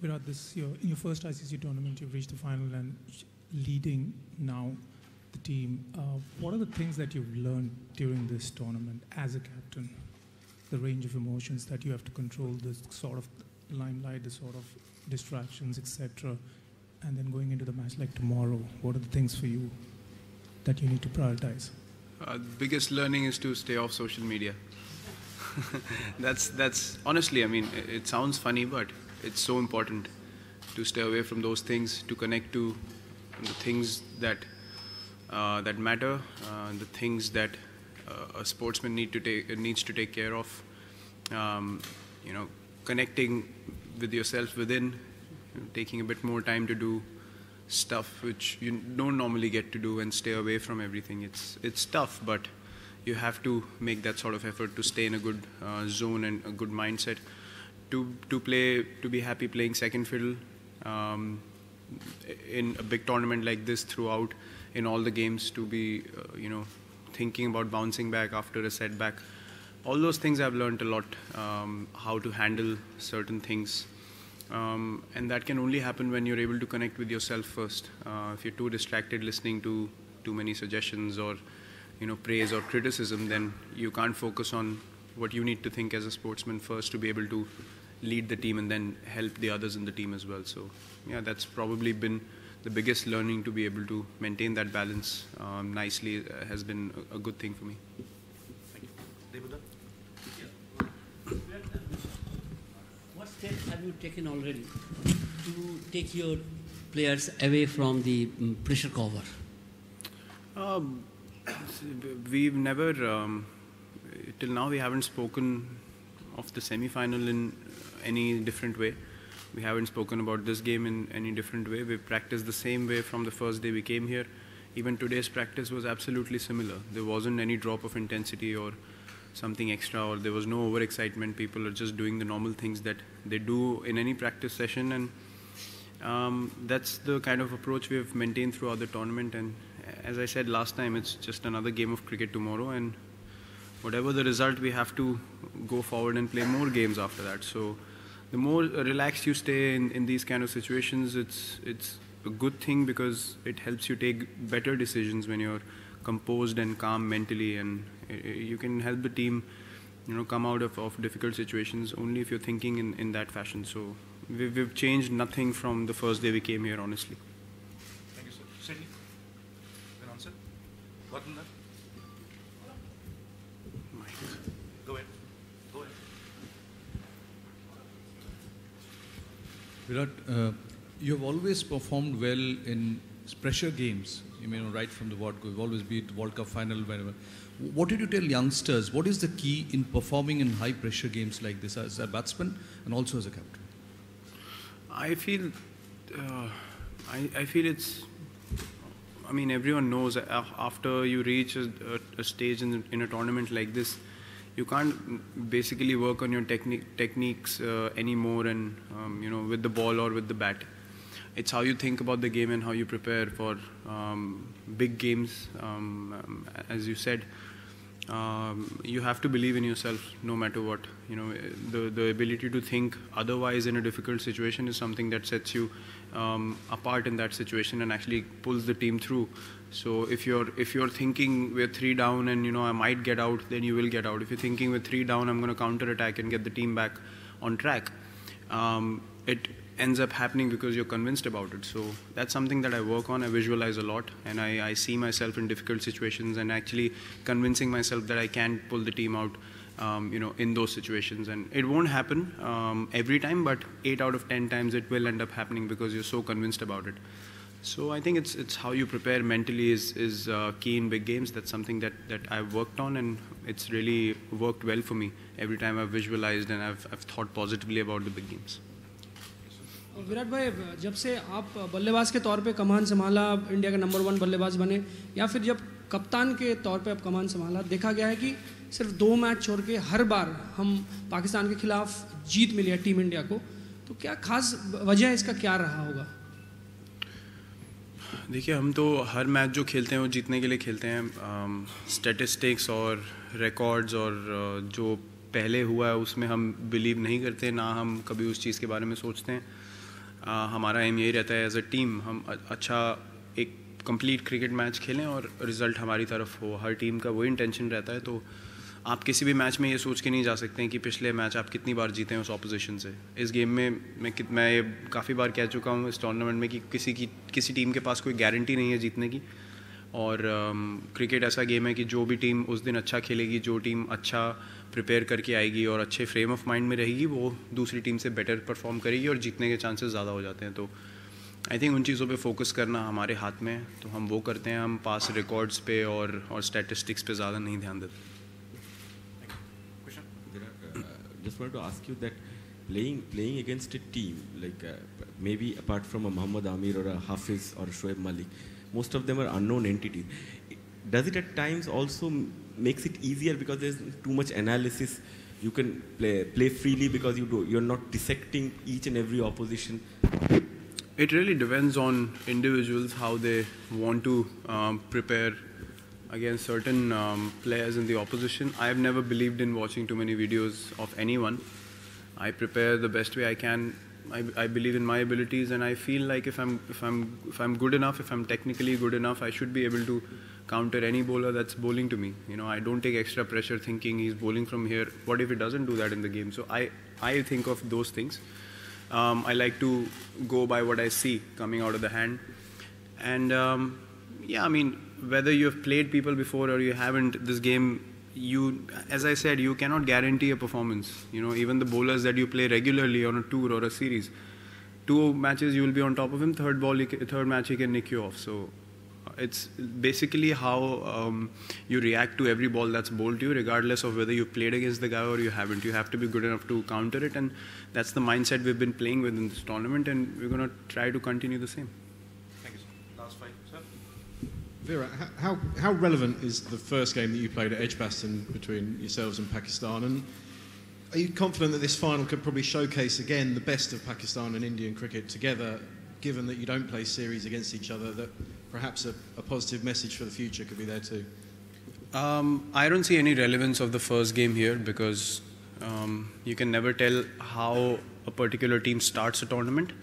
Virat, this year, in your first ICC tournament, you've reached the final and leading now the team. What are the things that you've learned during this tournament as a captain? The range of emotions that you have to control, the sort of limelight, the sort of distractions, etc. And then going into the match like tomorrow, what are the things for you that you need to prioritize? The biggest learning is to stay off social media. That's honestly, I mean, it sounds funny, but it's so important to stay away from those things, to connect to the things that that matter, the things that a sportsman needs to take care of. You know, connecting with yourself within, taking a bit more time to do stuff which you don't normally get to do, and stay away from everything. It's tough, but you have to make that sort of effort to stay in a good zone and a good mindset, to be happy playing second fiddle in a big tournament like this throughout, in all the games, to be you know, thinking about bouncing back after a setback. All those things I've learned a lot, how to handle certain things. And that can only happen when you're able to connect with yourself first. If you're too distracted listening to too many suggestions or, you know, praise or criticism, then you can't focus on what you need to think as a sportsman first to be able to lead the team and then help the others in the team as well. So yeah, that's probably been the biggest learning, to be able to maintain that balance nicely has been a good thing for me. Thank you. What steps have you taken already to take your players away from the pressure cover? We've never, till now we haven't spoken of the semi-final in any different way. We haven't spoken about this game in any different way. We've practiced the same way from the first day we came here. Even today's practice was absolutely similar. There wasn't any drop of intensity or something extra, or there was no overexcitement. People are just doing the normal things that they do in any practice session, and that's the kind of approach we have maintained throughout the tournament. And as I said last time, it's just another game of cricket tomorrow, and whatever the result, we have to go forward and play more games after that. So the more relaxed you stay in these kind of situations, it's a good thing, because it helps you take better decisions when you're composed and calm mentally, and you can help the team, you know, come out of difficult situations only if you're thinking in that fashion. So we've changed nothing from the first day we came here, honestly. Thank you, sir. Sydney, an answer? What on that? Go ahead. Go ahead. Virat, you have always performed well in pressure games. You know, right from the word go, you've always been the World Cup final, whenever. What did you tell youngsters? What is the key in performing in high pressure games like this as a batsman and also as a captain? I feel it's, I mean, everyone knows after you reach a stage in a tournament like this, you can't basically work on your techniques anymore, and you know, with the ball or with the bat. It's how you think about the game and how you prepare for big games. As you said, you have to believe in yourself no matter what. You know, the ability to think otherwise in a difficult situation is something that sets you apart in that situation and actually pulls the team through. So if you're thinking we're 3 down and, you know, I might get out, then you will get out. If you're thinking we're 3 down, I'm going to counter attack and get the team back on track, it ends up happening because you're convinced about it. So that's something that I work on. I visualize a lot, and I see myself in difficult situations and actually convincing myself that I can pull the team out, you know, in those situations. And it won't happen every time, but 8 out of 10 times it will end up happening because you're so convinced about it. So I think it's how you prepare mentally is key in big games. That's something that I've worked on, and it's really worked well for me every time I've visualized and I've thought positively about the big games. Virat भाई, जब से आप बल्लेबाज के तौर पे कमान संभाला, India का नंबर 1 बल्लेबाज बने, या फिर जब कप्तान के तौर पे आप कमान संभाला, देखा गया है कि सिर्फ 2 मैच छोड़ के हर बार हम पाकिस्तान के खिलाफ जीत मिली है टीम इंडिया को. तो क्या खास वजह इसका क्या रहा होगा? देखिए, हम तो हर मैच जो खेलते हैं वो जीतने के लिए खेलते हैं. स्टैटिस्टिक्स और रिकॉर्ड्स और जो पहले हुआ है उसमें हम बिलीव नहीं करते, ना हम कभी उस चीज़ के बारे में सोचते हैं. हमारा एम यही रहता है एज अ टीम हम अच्छा एक कंप्लीट क्रिकेट मैच खेलें और रिज़ल्ट हमारी तरफ हो. हर टीम का वही इंटेंशन रहता है. तो आप किसी भी मैच में ये सोच के नहीं जा सकते हैं कि पिछले मैच आप कितनी बार जीते हैं उस ऑपोजिशन से. इस गेम में मैं काफ़ी बार कह चुका हूँ इस टूर्नामेंट में कि किसी टीम के पास कोई गारंटी नहीं है जीतने की. और क्रिकेट ऐसा गेम है कि जो भी टीम उस दिन अच्छा खेलेगी, जो टीम अच्छा प्रिपेयर करके आएगी और अच्छे फ्रेम ऑफ माइंड में रहेगी, वो दूसरी टीम से बेटर परफॉर्म करेगी और जीतने के चांसेस ज़्यादा हो जाते हैं. तो आई थिंक उन चीज़ों पे फोकस करना हमारे हाथ में है, तो हम वो करते हैं. हम पास रिकॉर्ड्स पे और स्टैटिस्टिक्स पे ज़्यादा नहीं ध्यान देते. Just wanted to ask you that playing against a team like maybe apart from a Muhammad Amir or a Hafiz or a Shoaib Malik, most of them are unknown entities. Does it at times also makes it easier because there's too much analysis? You can play freely because you're not dissecting each and every opposition. It really depends on individuals how they want to prepare against certain players in the opposition. I have never believed in watching too many videos of anyone. I prepare the best way I can. I believe in my abilities, and I feel like if I'm good enough, if I'm technically good enough, I should be able to counter any bowler that's bowling to me. You know, I don't take extra pressure thinking he's bowling from here. What if he doesn't do that in the game? So I think of those things. I like to go by what I see coming out of the hand, and yeah, I mean, whether you have played people before or you haven't, this game, as I said, you cannot guarantee a performance. You know, even the bowlers that you play regularly on a tour or a series, 2 matches you will be on top of him, third match he can nick you off. So it's basically how you react to every ball that's bowled to you, regardless of whether you played against the guy or you haven't. You have to be good enough to counter it, and that's the mindset we've been playing with in this tournament, and we're going to try to continue the same. Thank you, sir. Last fight, sir. Virat, how relevant is the first game that you played at Edgbaston between yourselves and Pakistan? And are you confident that this final could probably showcase again the best of Pakistan and Indian cricket together, given that you don't play series against each other, that perhaps a positive message for the future could be there too? I don't see any relevance of the first game here because you can never tell how a particular team starts a tournament.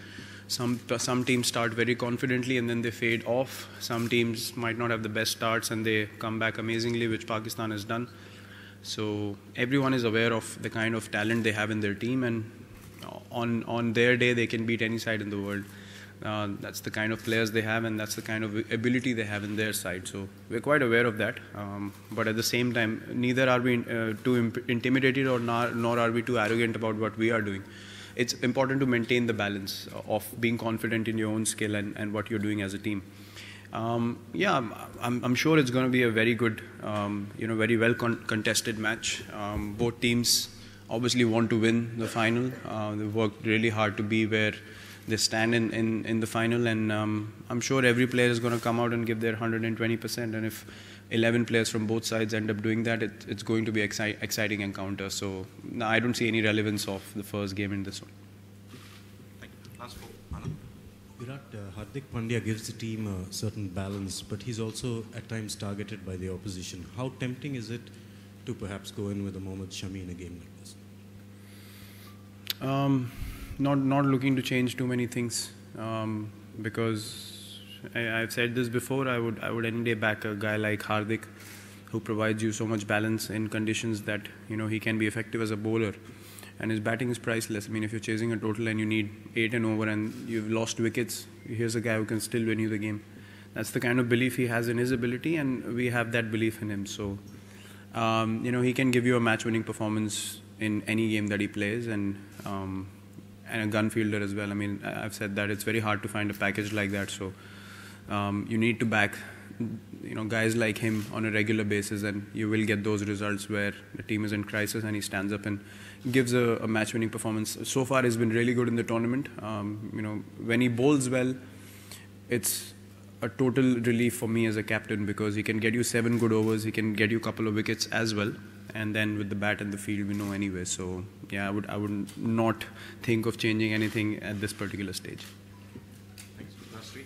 Some teams start very confidently and then they fade off. Some teams might not have the best starts and they come back amazingly, which Pakistan has done. So everyone is aware of the kind of talent they have in their team, and on their day they can beat any side in the world. That's the kind of players they have, and that's the kind of ability they have in their side. So we're quite aware of that. But at the same time, neither are we too intimidated nor are we too arrogant about what we are doing. It's important to maintain the balance of being confident in your own skill and what you're doing as a team. Yeah, I'm sure it's going to be a very good, very well contested match. Both teams obviously want to win the final. They've worked really hard to be where they stand in the final, and I'm sure every player is going to come out and give their 120%. And if 11 players from both sides end up doing that, it's going to be exciting encounter. So no, I don't see any relevance of the first game in this one. Thank you. Last four, Anand. Virat, Hardik Pandya gives the team a certain balance, but he's also at times targeted by the opposition. How tempting is it to perhaps go in with a Mohammad Shami in a game like this? Not looking to change too many things, because I've said this before. I would any day back a guy like Hardik, who provides you so much balance in conditions that he can be effective as a bowler, and his batting is priceless. I mean, if you're chasing a total and you need 8 and over and you've lost wickets, here's a guy who can still win you the game. That's the kind of belief he has in his ability, and we have that belief in him. So he can give you a match-winning performance in any game that he plays, and a gun fielder as well. I mean, I've said that it's very hard to find a package like that. So you need to back guys like him on a regular basis, and you will get those results where the team is in crisis and he stands up and gives a match-winning performance. So far, he's been really good in the tournament. When he bowls well, it's a total relief for me as a captain, because he can get you 7 good overs, he can get you a couple of wickets as well, and then with the bat and the field, we know anyway. So yeah, I would not think of changing anything at this particular stage. Thanks. Last three.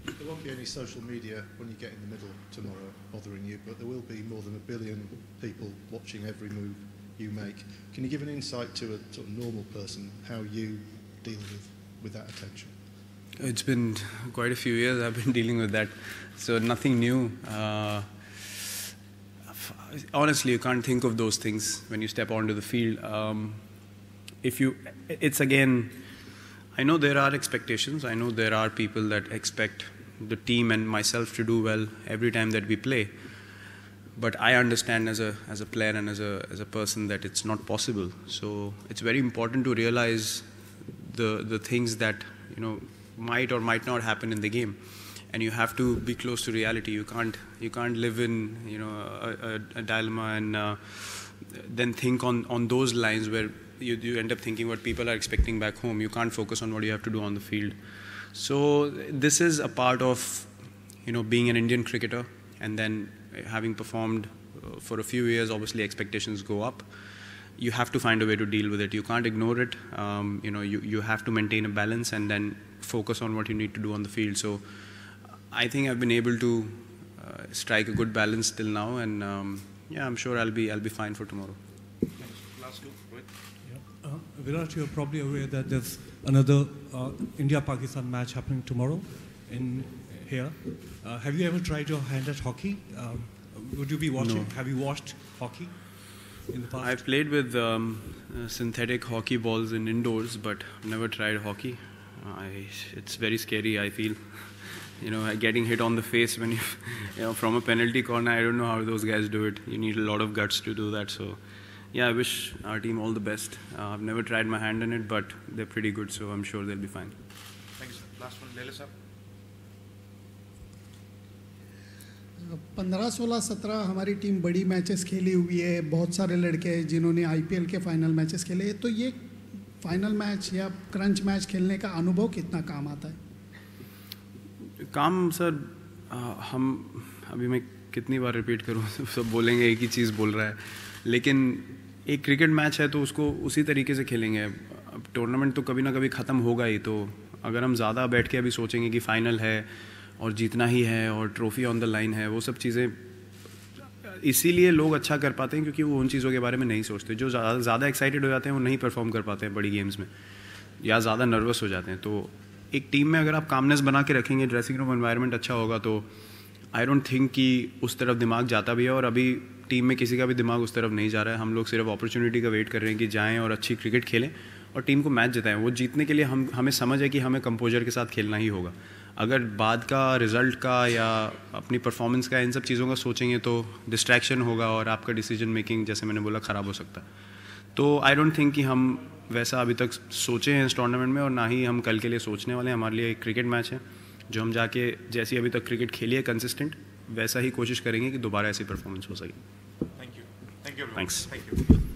There won't be any social media when you get in the middle tomorrow bothering you, but there will be more than 1 billion people watching every move you make. Can you give an insight to a sort of normal person how you deal with that attention? It's been quite a few years I've been dealing with that, so nothing new. Honestly, you can't think of those things when you step onto the field. It's again, I know there are expectations. I know there are people that expect the team and myself to do well every time that we play. But I understand as a player and as a person that it's not possible. So it's very important to realize the things that might or might not happen in the game, and you have to be close to reality. You can't live in a dilemma and then think on those lines where you end up thinking what people are expecting back home. You can't focus on what you have to do on the field. So this is a part of being an Indian cricketer, and then having performed for a few years, obviously expectations go up. You have to find a way to deal with it. You can't ignore it. You have to maintain a balance and then focus on what you need to do on the field. So I think I've been able to strike a good balance till now, and I'm sure I'll be fine for tomorrow. Last two, Rohit. Yeah. Virat, you're probably aware that there's another India-Pakistan match happening tomorrow in here. Have you ever tried your hand at hockey? Would you be watching? No. Have you watched hockey in the past? I've played with synthetic hockey balls in indoors, but never tried hockey. It's very scary, I feel. Getting hit on the face when from a penalty corner, I don't know how those guys do it. You need a lot of guts to do that. So, yeah, I wish our team all the best. I've never tried my hand in it, but they're pretty good, so I'm sure they'll be fine. Thank you, sir. Last one, Lele sir. 15-16-17 हमारी team बड़ी matches खेली हुई है, बहुत सारे लड़के हैं जिन्होंने आईपीएल के फाइनल मैचेस खेले, तो ये फाइनल मैच या क्रंच मैच खेलने का अनुभव कितना काम आता है? काम सर, हम अभी मैं कितनी बार रिपीट करूँ, सब बोलेंगे एक ही चीज़ बोल रहा है, लेकिन एक क्रिकेट मैच है तो उसको उसी तरीके से खेलेंगे. अब टूर्नामेंट तो कभी ना कभी ख़त्म होगा ही, तो अगर हम ज़्यादा बैठ के अभी सोचेंगे कि फ़ाइनल है और जीतना ही है और ट्रॉफी ऑन द लाइन है, वो सब चीज़ें इसीलिए लोग अच्छा कर पाते हैं क्योंकि वो उन चीज़ों के बारे में नहीं सोचते. जो ज़्यादा एक्साइटेड हो जाते हैं वो नहीं परफॉर्म कर पाते हैं बड़ी गेम्स में, या ज़्यादा नर्वस हो जाते हैं. तो एक टीम में अगर आप कामनेस बना के रखेंगे, ड्रेसिंग रूम एनवायरनमेंट अच्छा होगा, तो आई डोंट थिंक कि उस तरफ दिमाग जाता भी है. और अभी टीम में किसी का भी दिमाग उस तरफ नहीं जा रहा है. हम लोग सिर्फ अपॉर्चुनिटी का वेट कर रहे हैं कि जाएँ और अच्छी क्रिकेट खेलें और टीम को मैच जिताएं. वो जीतने के लिए हमें समझ है कि हमें कंपोजर के साथ खेलना ही होगा. अगर बाद का रिज़ल्ट का या अपनी परफॉर्मेंस का इन सब चीज़ों का सोचेंगे तो डिस्ट्रैक्शन होगा और आपका डिसीजन मेकिंग, जैसे मैंने बोला, ख़राब हो सकता है. तो आई डोंट थिंक कि हम वैसा अभी तक सोचे हैं इस टूर्नामेंट में, और ना ही हम कल के लिए सोचने वाले हैं. हमारे लिए एक क्रिकेट मैच है जो हम जाके जैसी अभी तक क्रिकेट खेली है कंसिस्टेंट, वैसा ही कोशिश करेंगे कि दोबारा ऐसी परफॉर्मेंस हो सके. Thank you. Thank you, everyone. Thanks. Thank you.